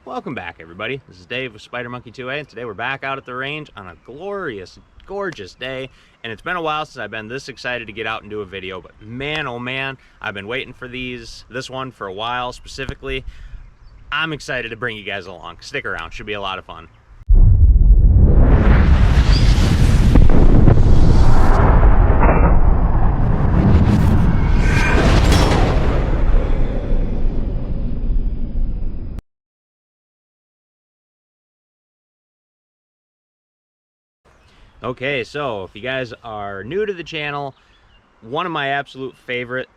Welcome back, everybody. This is Dave with Spider Monkey 2A, and today we're back out at the range on a glorious, gorgeous day. And it's been a while since I've been this excited to get out and do a video, but man, oh man, I've been waiting for this one for a while specifically. I'm excited to bring you guys along. Stick around, should be a lot of fun. Okay, so if you guys are new to the channel, one of my absolute favorite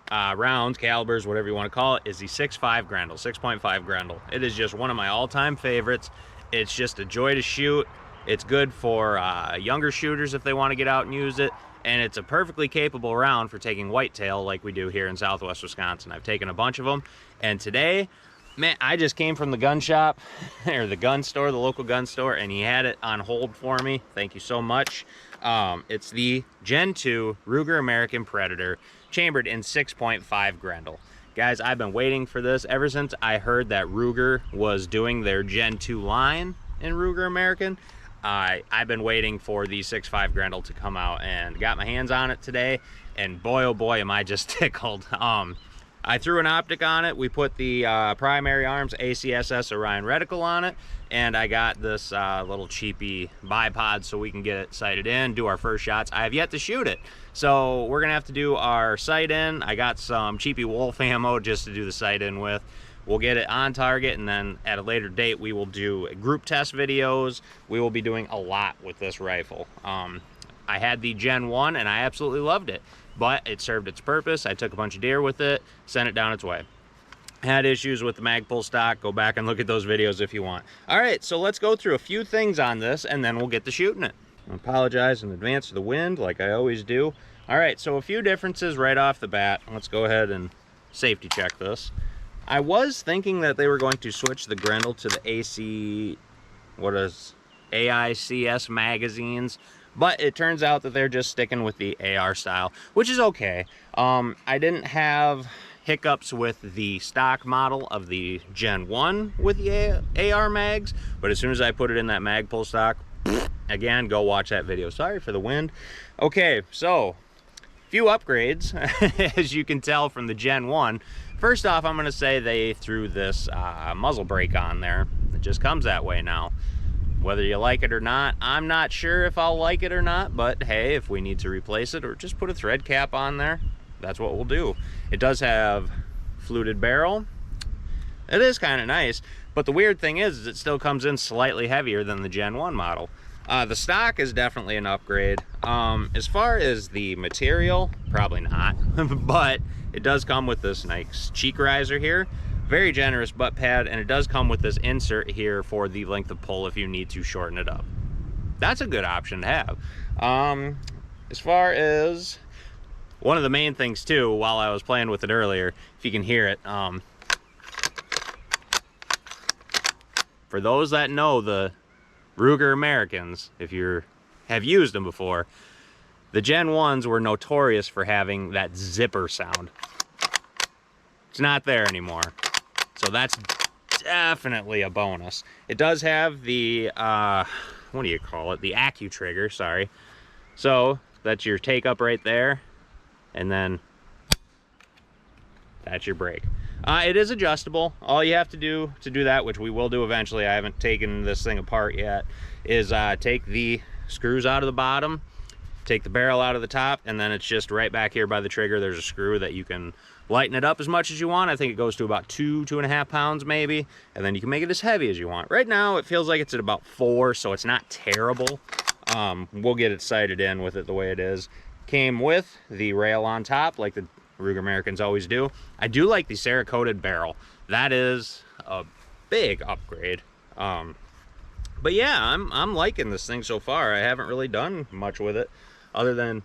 rounds, calibers, whatever you want to call it, is the 6.5 Grendel, 6.5 Grendel. It is just one of my all-time favorites. It's just a joy to shoot. It's good for younger shooters if they want to get out and use it. And it's a perfectly capable round for taking whitetail like we do here in Southwest Wisconsin. I've taken a bunch of them. And today, man, I just came from the gun shop, or the gun store, the local gun store, and he had it on hold for me. Thank you so much. It's the Gen 2 Ruger American Predator, chambered in 6.5 Grendel. Guys, I've been waiting for this ever since I heard that Ruger was doing their Gen 2 line in Ruger American. I've been waiting for the 6.5 Grendel to come out, and got my hands on it today, and boy, oh boy, am I just tickled. I threw an optic on it. We put the primary arms ACSS Orion reticle on it, and I got this little cheapy bipod so we can get it sighted in, do our first shots. I have yet to shoot it, so we're gonna have to do our sight in. I got some cheapy wolf ammo just to do the sight in with. We'll get it on target, and then at a later date we will do group test videos. We will be doing a lot with this rifle. I had the Gen 1 and I absolutely loved it, but it served its purpose. I took a bunch of deer with it, sent it down its way. Had issues with the mag pull stock. Go back and look at those videos if you want. All right, so let's go through a few things on this and then we'll get to shooting it. I apologize in advance for the wind like I always do. All right, so a few differences right off the bat. Let's go ahead and safety check this. I was thinking that they were going to switch the Grendel to the AICS magazines, but it turns out that they're just sticking with the AR style, which is okay. I didn't have hiccups with the stock model of the Gen 1 with the AR mags, but as soon as I put it in that mag pull stock, again, go watch that video. Sorry for the wind. Okay, so few upgrades, as you can tell from the Gen 1. First off, I'm going to say they threw this muzzle brake on there. It just comes that way now. Whether you like it or not, I'm not sure if I'll like it or not, but hey, if we need to replace it or just put a thread cap on there, that's what we'll do. It does have fluted barrel. It is kind of nice, but the weird thing is it still comes in slightly heavier than the Gen 1 model. The stock is definitely an upgrade. As far as the material, probably not, but it does come with this nice cheek riser here. Very generous butt pad, and it does come with this insert here for the length of pull if you need to shorten it up. That's a good option to have. As far as one of the main things too, while I was playing with it earlier, if you can hear it, for those that know the Ruger Americans, if you have used them before, the Gen 1s were notorious for having that zipper sound. It's not there anymore. So that's definitely a bonus. It does have the, what do you call it? The AccuTrigger, sorry. So that's your take up right there. And then that's your brake. It is adjustable. All you have to do that, which we will do eventually, I haven't taken this thing apart yet, is take the screws out of the bottom, take the barrel out of the top, and then it's just right back here by the trigger. There's a screw that you can lighten it up as much as you want. I think it goes to about 2.5 pounds maybe, and then you can make it as heavy as you want. Right now it feels like it's at about 4, so it's not terrible. We'll get it sighted in with it the way it is. Came with the rail on top like the Ruger Americans always do. I do like the Cerakoted barrel. That is a big upgrade. But yeah, I'm liking this thing so far. I haven't really done much with it other than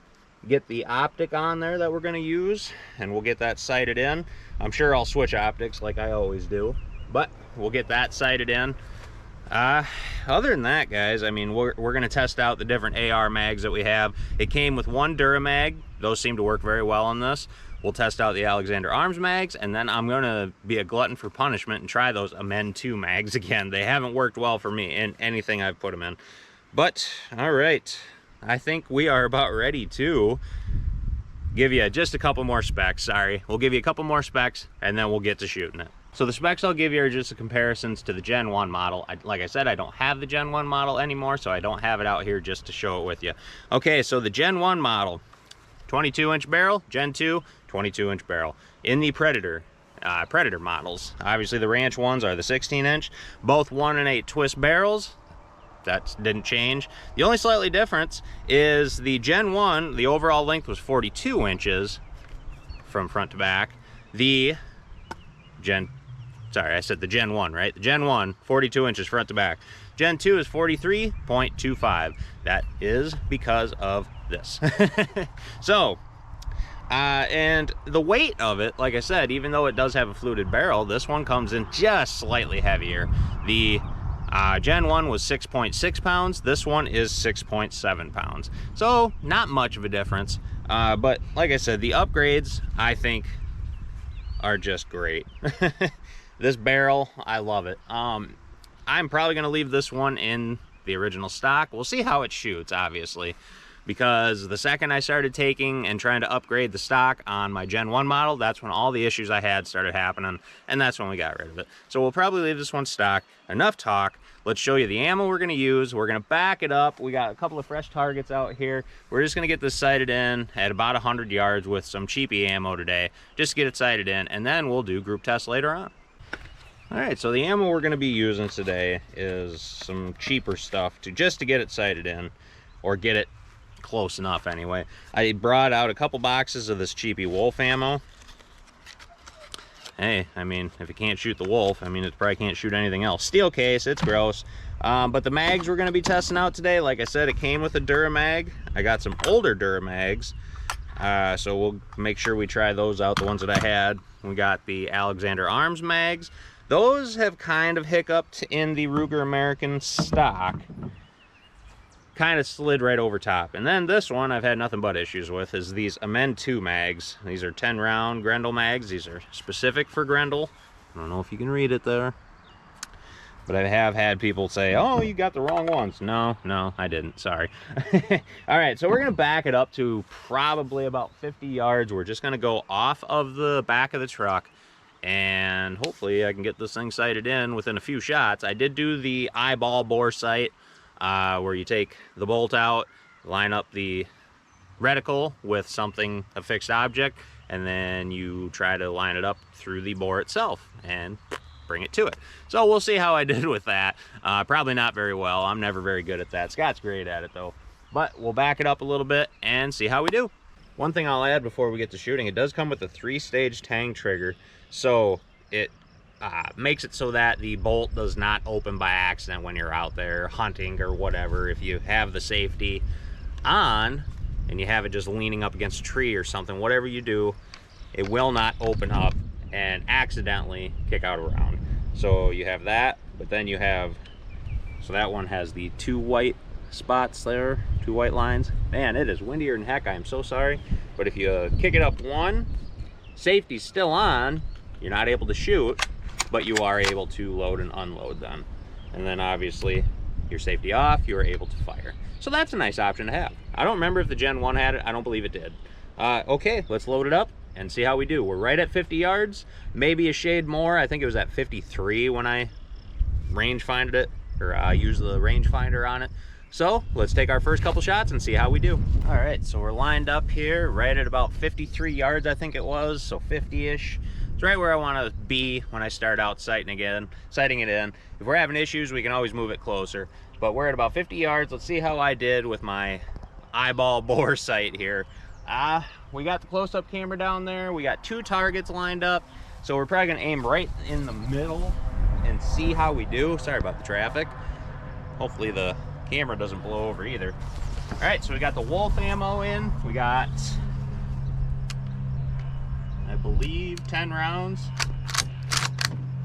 get the optic on there that we're going to use, and we'll get that sighted in. I'm sure I'll switch optics like I always do, but we'll get that sighted in. Other than that, guys, I mean, we're going to test out the different AR mags that we have. It came with one Duramag. Those seem to work very well on this. We'll test out the Alexander Arms mags, and then I'm gonna be a glutton for punishment and try those Amend 2 mags again. They haven't worked well for me in anything I've put them in. But, all right, I think we are about ready to give you just a couple more specs. Sorry, we'll give you a couple more specs, and then we'll get to shooting it. So the specs I'll give you are just the comparisons to the Gen 1 model. Like I said, I don't have the Gen 1 model anymore, so I don't have it out here just to show it with you. Okay, so the Gen 1 model, 22-inch barrel. Gen 2, 22-inch barrel. In the Predator models, obviously the Ranch ones are the 16-inch. Both 1 and 8 twist barrels. That didn't change. The only slightly difference is the Gen 1, the overall length was 42 inches from front to back. The Gen 1, right? The Gen 1, 42 inches front to back. Gen 2 is 43.25. That is because of this. So, and the weight of it, like I said, even though it does have a fluted barrel, this one comes in just slightly heavier. The Gen 1 was 6.6 pounds. This one is 6.7 pounds. So, not much of a difference. But like I said, the upgrades, I think, are just great. This barrel, I love it. I'm probably going to leave this one in the original stock. We'll see how it shoots, obviously, because the second I started taking and trying to upgrade the stock on my Gen 1 model, that's when all the issues I had started happening, and that's when we got rid of it. So we'll probably leave this one stock. Enough talk. Let's show you the ammo we're going to use. We're going to back it up. We got a couple of fresh targets out here. We're just going to get this sighted in at about 100 yards with some cheapy ammo today, just to get it sighted in, and then we'll do group tests later on. All right, so the ammo we're going to be using today is some cheaper stuff just to get it sighted in, or get it close enough anyway. I brought out a couple boxes of this cheapy wolf ammo. Hey, I mean, if it can't shoot the wolf, I mean, it probably can't shoot anything else. Steel case, it's gross. But the mags we're going to be testing out today, like I said, it came with a Duramag. I got some older Duramags, so we'll make sure we try those out, the ones that I had. We got the Alexander Arms mags. Those have kind of hiccuped in the Ruger American stock. Kind of slid right over top. And then this one I've had nothing but issues with is these Amend 2 mags. These are 10 round Grendel mags. These are specific for Grendel. I don't know if you can read it there, but I have had people say, oh, you got the wrong ones. No, I didn't, sorry. All right, so we're gonna back it up to probably about 50 yards. We're just gonna go off of the back of the truck, and hopefully I can get this thing sighted in within a few shots. I did do the eyeball bore sight, where you take the bolt out, line up the reticle with something, a fixed object, and then you try to line it up through the bore itself and bring it to it. So we'll see how I did with that. Probably not very well. I'm never very good at that. Scott's great at it though. But we'll back it up a little bit and see how we do. One thing I'll add before we get to shooting, it does come with a 3-stage tang trigger. So it makes it so that the bolt does not open by accident when you're out there hunting or whatever. If you have the safety on and you have it just leaning up against a tree or something, whatever you do, it will not open up and accidentally kick out a round. So you have that, but then you have, so that one has the 2 white spots there, 2 white lines. Man, it is windier than heck, I am so sorry. But if you kick it up one, safety's still on, you're not able to shoot, but you are able to load and unload them. And then obviously your safety off, you are able to fire. So that's a nice option to have. I don't remember if the Gen 1 had it, I don't believe it did. Okay, let's load it up and see how we do. We're right at 50 yards, maybe a shade more. I think it was at 53 when I rangefinded it, or used the rangefinder on it. So let's take our first couple shots and see how we do. All right, so we're lined up here right at about 53 yards, I think it was, so 50-ish. It's right where I want to be when I start out sighting it in. If we're having issues, we can always move it closer. But we're at about 50 yards. Let's see how I did with my eyeball bore sight here. We got the close-up camera down there. We got 2 targets lined up. So we're probably gonna aim right in the middle and see how we do. Sorry about the traffic. Hopefully the camera doesn't blow over either. All right, so we got the wolf ammo in. We got, I believe, 10 rounds.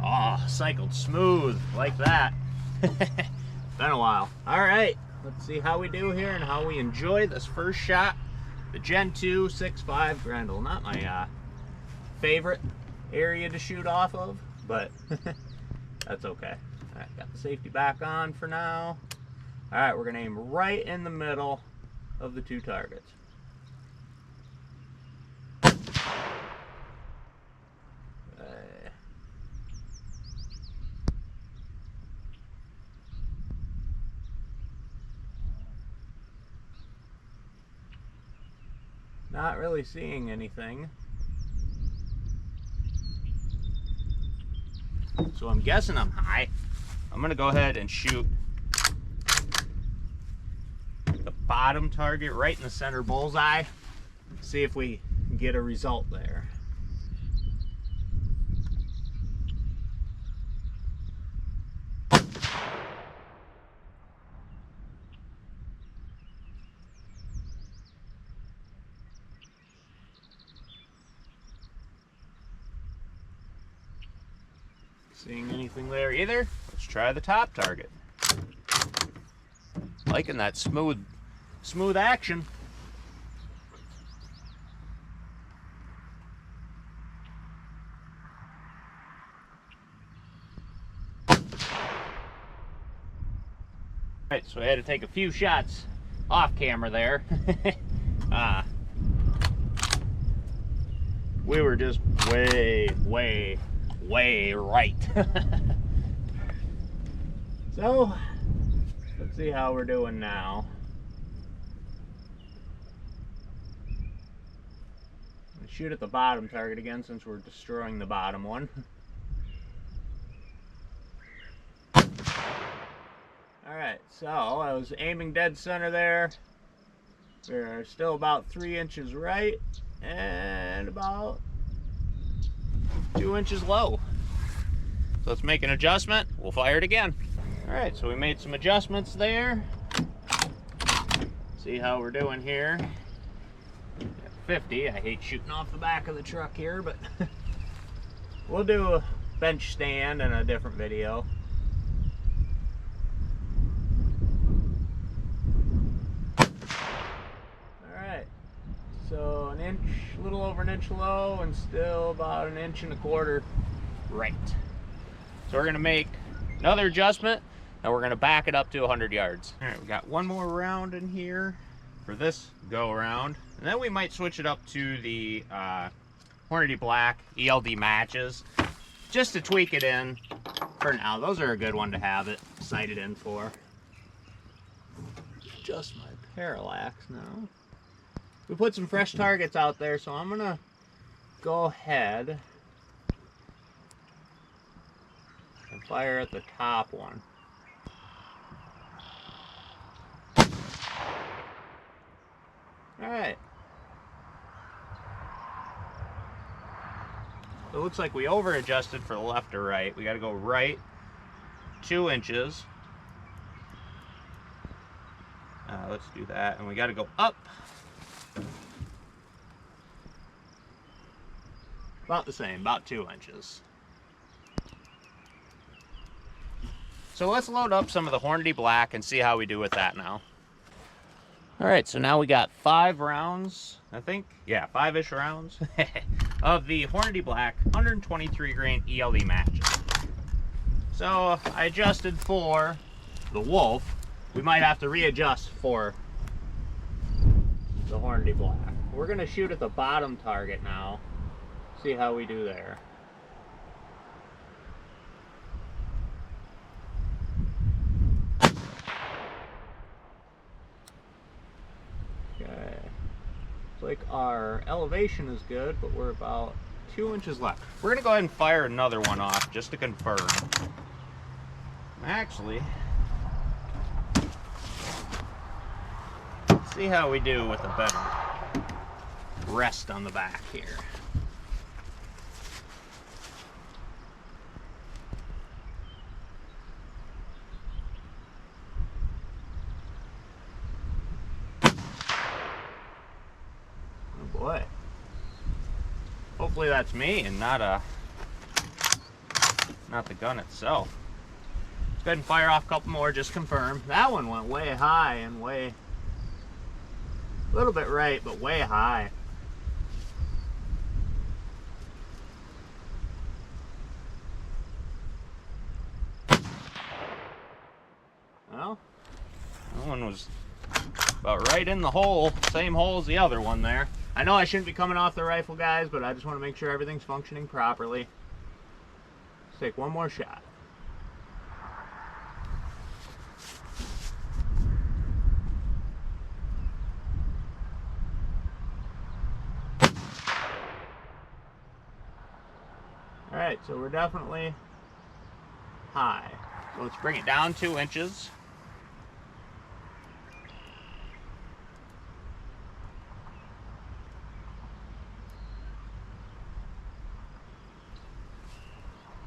Oh, cycled smooth like that. Been a while. All right, let's see how we do here and how we enjoy this first shot. The Gen 2 6.5 Grendel, not my favorite area to shoot off of, but that's okay. All right, got the safety back on for now. All right, we're gonna aim right in the middle of the two targets. Not really seeing anything. So I'm guessing I'm high. I'm gonna go ahead and shoot the bottom target right in the center bullseye. See if we can get a result there. Seeing anything there either? Let's try the top target. Liking that smooth action. Alright, so I had to take a few shots off camera there. We were just way right. So, let's see how we're doing now. I'm gonna shoot at the bottom target again since we're destroying the bottom one. Alright, so I was aiming dead center there. We're still about 3 inches right and about 2 inches low. So let's make an adjustment. We'll fire it again. All right, so we made some adjustments there. See how we're doing here. At 50, I hate shooting off the back of the truck here, but we'll do a bench stand in a different video. All right, so an inch, a little over an inch low and still about 1.25 inches right. So we're gonna make another adjustment and we're gonna back it up to 100 yards. All right, we got one more round in here for this go around. And then we might switch it up to the Hornady Black ELD matches just to tweak it in for now. Those are a good one to have it sighted in for. Adjust my parallax now. We put some fresh targets out there, so I'm gonna go ahead and fire at the top one. All right. It looks like we over adjusted for the left or right. We got to go right 2 inches. Let's do that, and we got to go up about the same, about 2 inches. So let's load up some of the Hornady Black and see how we do with that now. All right, so now we got 5 rounds, I think. Yeah, 5-ish rounds of the Hornady Black 123 grain ELD matches. So I adjusted for the Wolf. We might have to readjust for the Hornady Black. We're gonna shoot at the bottom target now. See how we do there. Like our elevation is good, but we're about 2 inches left. We're gonna go ahead and fire another one off just to confirm. Actually, see how we do with a better rest on the back here. Boy. Hopefully that's me and not the gun itself. Let's go ahead and fire off a couple more, just confirm. That one went way high and way, a little bit right, but way high. That one was about right in the hole, same hole as the other one there. I know I shouldn't be coming off the rifle, guys, but I just want to make sure everything's functioning properly. Let's take one more shot. All right, so we're definitely high. So let's bring it down 2 inches.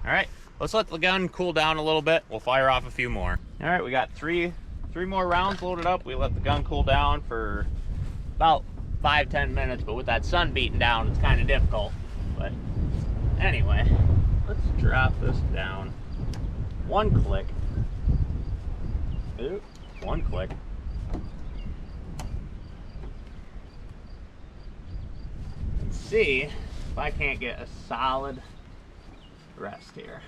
All right, let's let the gun cool down a little bit. We'll fire off a few more. All right, we got three more rounds loaded up. We let the gun cool down for about 5-10 minutes, but with that sun beating down, it's kind of difficult. But anyway, let's drop this down. 1 click. Ooh, 1 click. Let's see if I can't get a solid rest here.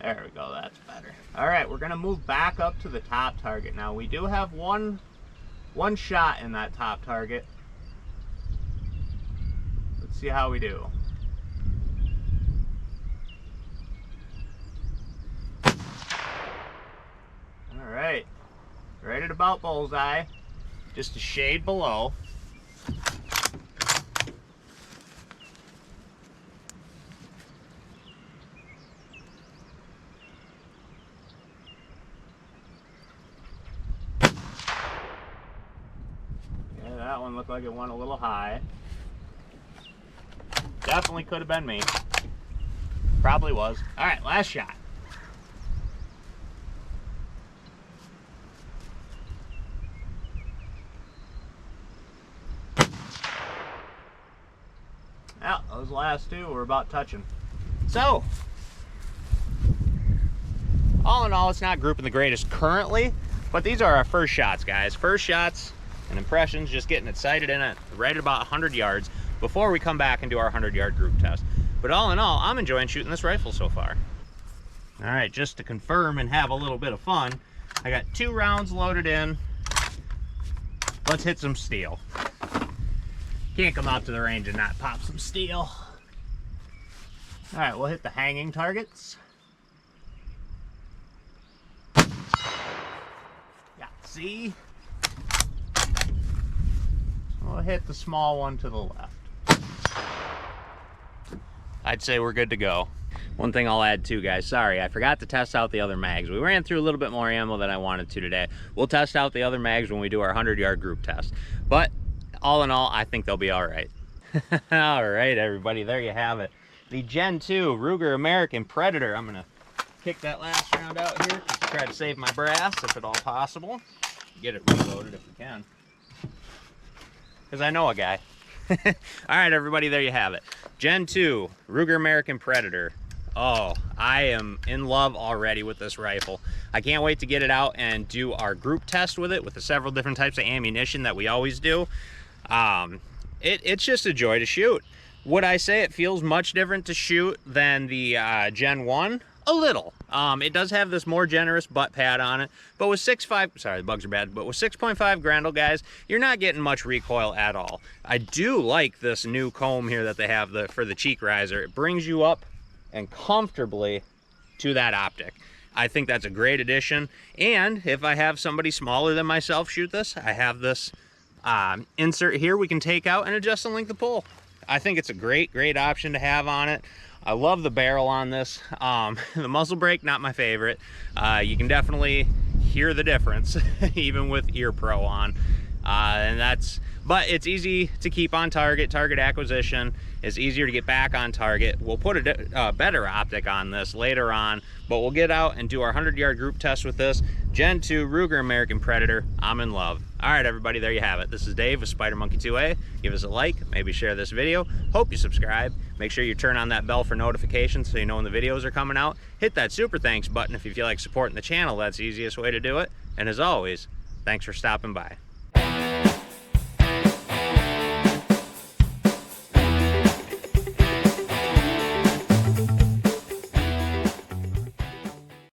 There we go, that's better. All right, we're gonna move back up to the top target now. We do have one shot in that top target. Let's see how we do. All right, right at about bullseye, just a shade below. That one looked like it went a little high. Definitely could have been me. Probably was. All right, last shot. Well, those last two were about touching. So, all in all, it's not grouping the greatest currently, but these are our first shots, guys. First shots and impressions, just getting it sighted in at right at about 100 yards before we come back and do our 100-yard group test. But all in all, I'm enjoying shooting this rifle so far. All right, just to confirm and have a little bit of fun, I got 2 rounds loaded in. Let's hit some steel. Can't come out to the range and not pop some steel. All right, we'll hit the hanging targets. Got C. We'll hit the small one to the left. I'd say we're good to go. One thing I'll add too, guys, sorry, I forgot to test out the other mags. We ran through a little bit more ammo than I wanted to today. We'll test out the other mags when we do our 100-yard group test. But all in all, I think they'll be all right. All right, everybody, there you have it. The Gen 2 Ruger American Predator. I'm gonna kick that last round out here to try to save my brass, if at all possible. Get it reloaded if we can. Because I know a guy. All right, everybody, there you have it. Gen 2 Ruger American Predator. Oh, I am in love already with this rifle. I can't wait to get it out and do our group test with it with the several different types of ammunition that we always do. It's just a joy to shoot. Would I say it feels much different to shoot than the Gen 1? A little. It does have this more generous butt pad on it, but with 6.5, sorry, the bugs are bad, but with 6.5 Grendel, guys, you're not getting much recoil at all. I do like this new comb here that they have for the cheek riser. It brings you up and comfortably to that optic. I think that's a great addition. And if I have somebody smaller than myself shoot this, I have this insert here we can take out and adjust the length of pull. I think it's a great option to have on it. I love the barrel on this. The muzzle brake, not my favorite. You can definitely hear the difference, even with Ear Pro on. But it's easy to keep on target. Target acquisition is easier to get back on target. We'll put a better optic on this later on, but we'll get out and do our 100-yard group test with this Gen 2 Ruger American Predator. I'm in love. All right, everybody, there you have it. This is Dave with Spider Monkey 2A. Give us a like, maybe share this video. Hope you subscribe. Make sure you turn on that bell for notifications so you know when the videos are coming out. Hit that super thanks button if you feel like supporting the channel. That's the easiest way to do it. And as always, thanks for stopping by.